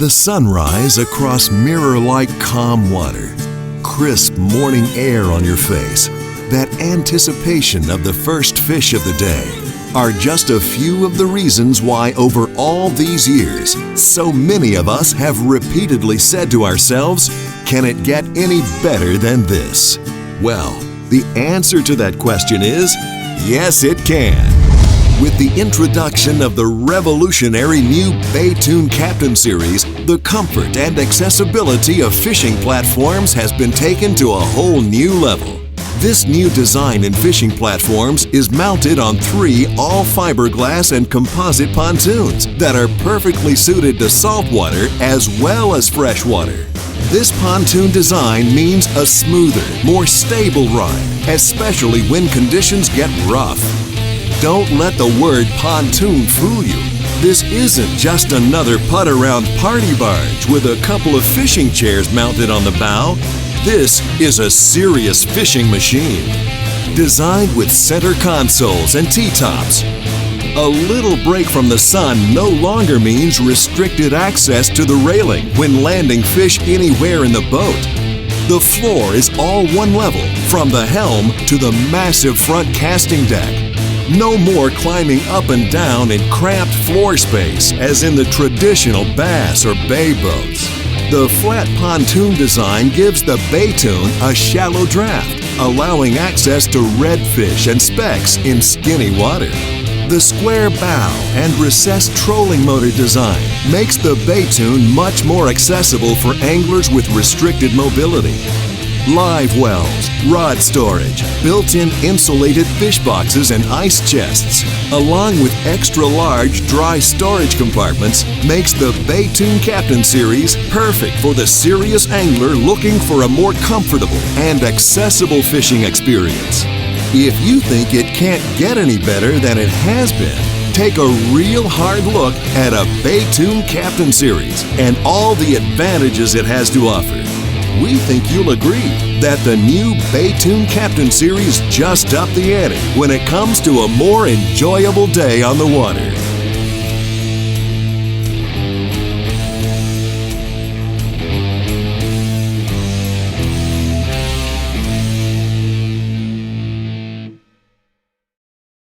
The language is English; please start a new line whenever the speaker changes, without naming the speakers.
The sunrise across mirror-like calm water, crisp morning air on your face, that anticipation of the first fish of the day are just a few of the reasons why over all these years, so many of us have repeatedly said to ourselves, can it get any better than this? Well, the answer to that question is, yes it can. With the introduction of the revolutionary new Baytoon Captain Series, the comfort and accessibility of fishing platforms has been taken to a whole new level. This new design in fishing platforms is mounted on 3 all-fiberglass and composite pontoons that are perfectly suited to saltwater as well as freshwater. This pontoon design means a smoother, more stable ride, especially when conditions get rough. Don't let the word pontoon fool you. This isn't just another putt-around party barge with a couple of fishing chairs mounted on the bow. This is a serious fishing machine. Designed with center consoles and T-tops, a little break from the sun no longer means restricted access to the railing when landing fish anywhere in the boat. The floor is all one level, from the helm to the massive front casting deck. No more climbing up and down in cramped floor space as in the traditional bass or bay boats. The flat pontoon design gives the Baytoon a shallow draft, allowing access to redfish and specks in skinny water. The square bow and recessed trolling motor design makes the Baytoon much more accessible for anglers with restricted mobility. Live wells, rod storage, built-in insulated fish boxes and ice chests, along with extra-large dry storage compartments, makes the Baytoon Captain Series perfect for the serious angler looking for a more comfortable and accessible fishing experience. If you think it can't get any better than it has been, take a real hard look at a Baytoon Captain Series and all the advantages it has to offer. We think you'll agree that the new Baytoon Captain Series just upped the ante when it comes to a more enjoyable day on the water.